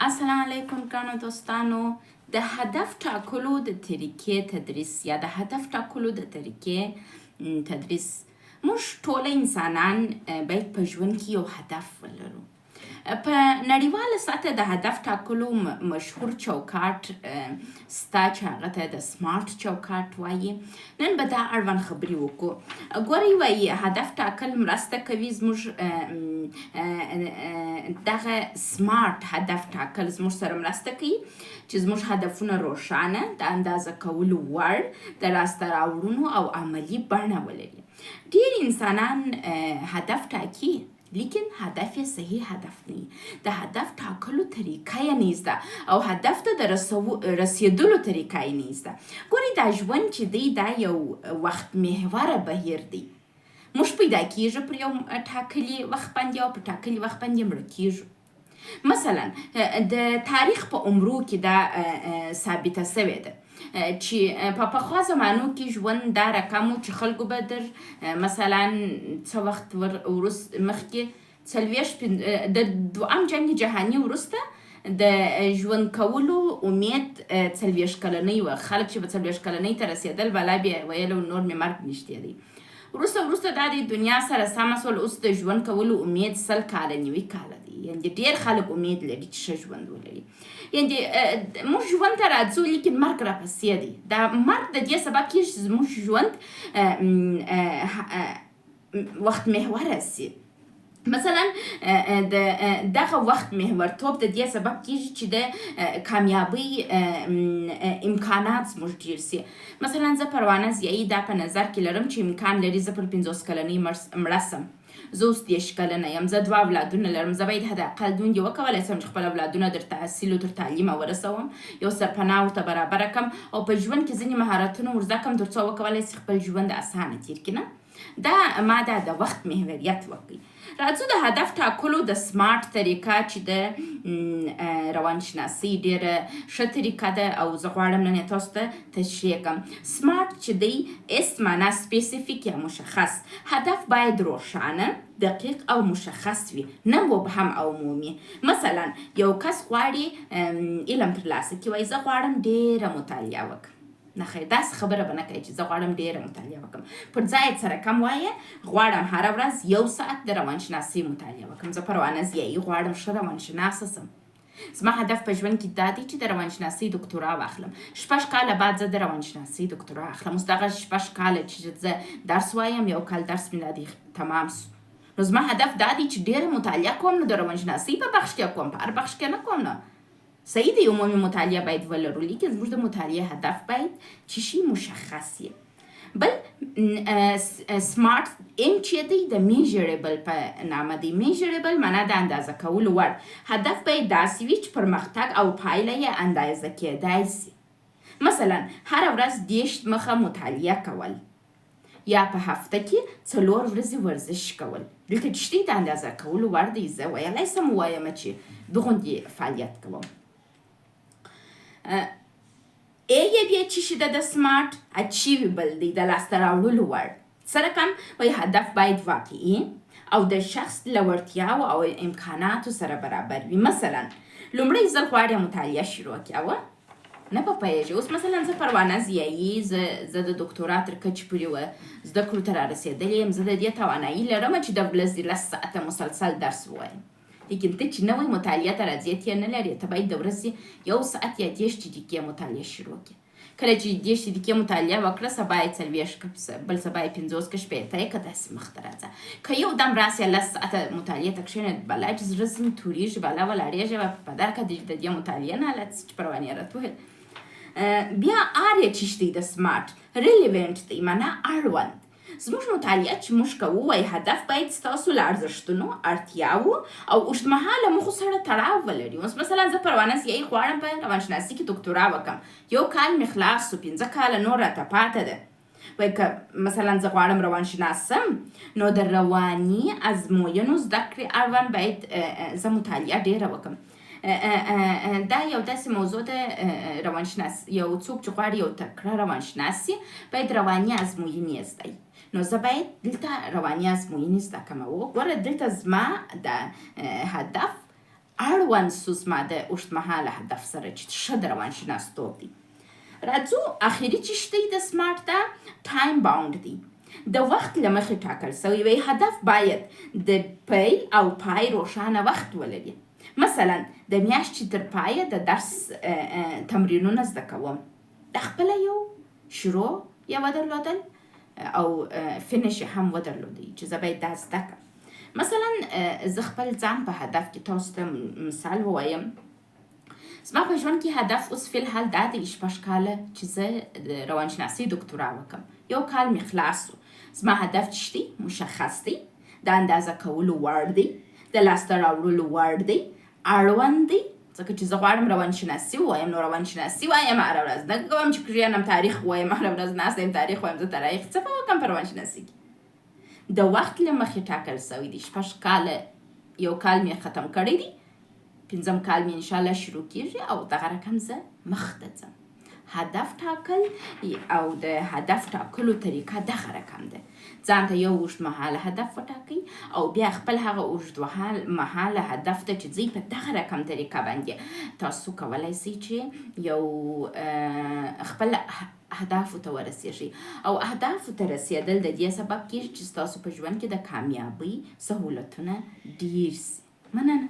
السلام علیکم ګرانو دوستانو. د هدف ټاکلو د طریقې تدریس یا د هدف ټاکلو د طریقې تدریس، موږ ټول انسانان باید په ژوند کې یو هدف ولرو. په نړیواله سطحه د هدف ټاکلو مشهور چوکاټ ستا چې هغه ته د سمارټ چوکاټ وایي. نن به دا اړوند خبرې وکړو. ګورئ وایي هدف ټاکل مرسته کوي زموږ دغه سمارټ هدف ټاکل زموږ سره مرسته کوي چې زموږ هدفونه روښانه، د اندازه کولو وړ، د لاسته راوړنو او عملي بڼه ولري. ډېر انسانان هدف ټاکي لیکن هدف یې صحیح هدف نه، د هدف ټاکلو طریقه یې نه زده او هدف ته د رسیدلو طریقه یې نه زده. ګورئ دا ژوند چې دی دا یو وخت محوره بهیر دی. موږ پیدا کیږو پر یو ټاکلي وخت باندې او په ټاکلي وخت باندې مړه کیږو. مثلا د تاریخ په عمرو کې دا ثابته سوې ده چې په پخوا زمانو کې ژوند دا رقم و چې خلکو به در مثلا څه وخت مخکې د دویم جنګ جهاني وروسته د ژوند کولو امید 40 کلنۍ وه. خلک چې به 40 کلنۍ ته رسېدل بلا بیا ویل نور مې مرګ نږدې دی. وروسته دا د دنیا سره سمه سول، اوس د ژوند کولو امید 100 کاله 90 کاله دی. یعنې ډېر خلک امید لري چې ښه ژوند ولري. یعنې موږ ژوند ته راځو لیکن مرګ راپسې دی. دا مرګ د دې سبب کېږي چې زموږ ژوند وخت محوره سي. مثلا دغه وخت محورتوب د دې سبب کېږي چې د کامیابۍ امکانات زموږ ډېر سي. مثلا زه پروانه ضیایي دا په نظر کې لرم چې امکان لري زه پر 50 کلنۍ مړه سم. زه اوس 10 کلنه یم، زه 2 اولادونه لرم. زه باید حداقل دومره وکولی سم چې خپل اولادونه در تحصیل و تر تعلیمه ورسوم، یو سرپناه ورته برابره کړم او په ژوند کې ځینې مهارتونه ور زده کړم تر څو وکولی شي خپل ژوند اسانه تېر کړي. نه دا ما د وخت محوریت وکړي. راځو د هدف ټاکلو د سمارټ طریقه چې د روانشناسۍ ډېره ښه طریقه ده او زه غواړم نن یې تاسو ته تشریح کړم. سمارټ چې دی اس معنا سپیسیفیک یا مشخص. هدف باید روښانه، دقیق او مشخص وي، نه مبهم او عمومي. مثلا یو کس غواړي علم ترلاسه کړي، وایي زه غواړم ډېره مطالعه وکړم. نه خیر، داسې خبره به نه کوي چې زه غواړم ډېره مطالعه وکړم. پر ځای سره کم وایه غواړم هره ورځ 1 ساعت د روانشناسۍ مطالعه وکړم. زه پروانه ضیایي غواړم ښه روانشناسه سم. زما هدف په ژوند کې دا دی چې د روانشناسۍ دکتورا واخلم. 6 کاله بعد زه د روانشناسۍ دکتورا اخلم. اوس دغه 6 کاله چې زه درس وایم، 1 کال درس مې دا دی تمام سو. نو زما هدف دا دی چې ډېره مطالعه کوم، نو د روانشناسۍ په بخش کې کوم، په هر بخش کې نه کوم. نه صحیح دی، عمومي مطالعه باید ولرو لیکن زموږ د مطالعه هدف باید چې شي مشخص وي. بل سمارټ ام چې دی د میجربل په نامه دی. میجربل معنا د اندازه کولو وړ. هدف باید داسې وي چې پرمختګ او پایله یې اندازه کېدای سي. مثلا هره ورځ 10 مخه مطالعه کول یا په هفته کې 4 ورځې ورزش کول. دلته چې شته د اندازه کولو وړ دی. زه ویلی سم ووایم چې دغوندې فعالیت کوم. یې بیا چې شي د سمارټ اچیویبل دی، د لاسته راوړلو وړ. سره کم وایي هدف باید واقعي او د شخص له وړتیاو او امکاناتو سره برابر وي. مثلا لومړی ځل غواړې مطالعه شروع کړې، نه به پوهېږې. اوس مثلا زه پروانه ضیایي، زه د دکتورا تر کچې پورې زده کړو ته رارسېدلې یم. زه د دې توانایي لرم چې د ورځې 10 ساعته مسلسل درس ووایم. لیکن ته چې نوی مطالعه ته راځې ته یې نه لرې. ته باید د ورځې 1 ساعت یا 10 دقیقې مطالعه شروع کړې. کله چې 10 دقیقې مطالعه وکړه، سبا یې 40 که بل سبا یې 50 که شپېته یې که داسې مخته راځه. که یو دم راسې 10 ساعته مطالعه ته کښېنې، بلا چې زړه ځینې تورېږي، بلا ولاړېږي په درکه د دې مطالعه نه حالت چې پروانې راته وویل. بیا آر یې چې دی د سمارټ ریلیونټ دی، معنا اړوند. زموږ مطالعه چې موږ کوو وایي هدف باید ستاسو له ارزښتونو، اړتیاوو او اوږدمهاله موخو سره تړاو ولري. اوس مثلا زه پروانه ضیایي غواړم په روانشناسۍ کې دکتورا وکړم. 1 کال مې خلاص سو، 15 کاله نور راته پاته ده. وایي که مثلا زه غواړم روانشناس سم، نو د رواني ازموینو زده کړې اړوند باید زه مطالعه ډېره وکړم. دا یو داسې موضوع ده. روانشناس یو څوک چې غواړي یو تکړه روانشناس سي باید رواني ازموینې زده وي. نو زه باید دلته رواني ازموینې زده کړم. ګوره دلته زما د هدف اړوند سو زما د اوږدمهاله هدف سره چې ښه د روانشناستوب دی. راځو اخري چې شته د سمارټ ده ټایم باوند دی. د وخت له مخې ټاکل سوی وي. هدف باید د پیل او پای روښانه وخت ولري. مثلا د میاشتې تر پایه د درس تمرینونه زده کوم. د خپله یو شروع یا ودرلودل او فینش هم ودرلودی چې زه باید دا زده کړم. مثلا زه خپل ځان په هدف کې تاسو ته مثال ووایم. زما په ژوند کې هدف اوس فی الحال دا دی 6 کاله چې زه د روانشناسۍ دکترا وکړم. یو کال مې خلاص شو. زما هدف چې دی مشخص دی، د اندازه کولو وړ دی، د لاسته راوړلو وړ دی، اړوند دی. ځکه چې زه غواړم روانشناسي ووایم، نو روانشناسي وایم هره ورځ. نه کوم چې کښېنم تاریخ ووایم، هره ورځ ناسته یم تاریخ وایم. زه تاریخ څه به وکړم په روانشناسي کې؟ د وخت له مخې ټاکل سوی دی. 6 کاله، یو کال مې ختم کړی دی، 5م کال مې انشاءالله شروع کېږي او دغه رقم زه مخته ځم. هدف ټاکل او د هدف ټاکلو طریقه دغه رقم ده. ځان ته یو اوږدمهاله هدف وټاکئ او بیا خپل هغه اوږدمهاله هدف ته چې ځئ په دغه رقم طریقه باندې تاسو کولی سئ چې یو خپل اهدافو ته ورسیږئ. او اهدافو ته رسیدل د دې سبب کېږي چې ستاسو په ژوند کې د کامیابۍ سهولتونه ډېر سي. مننه.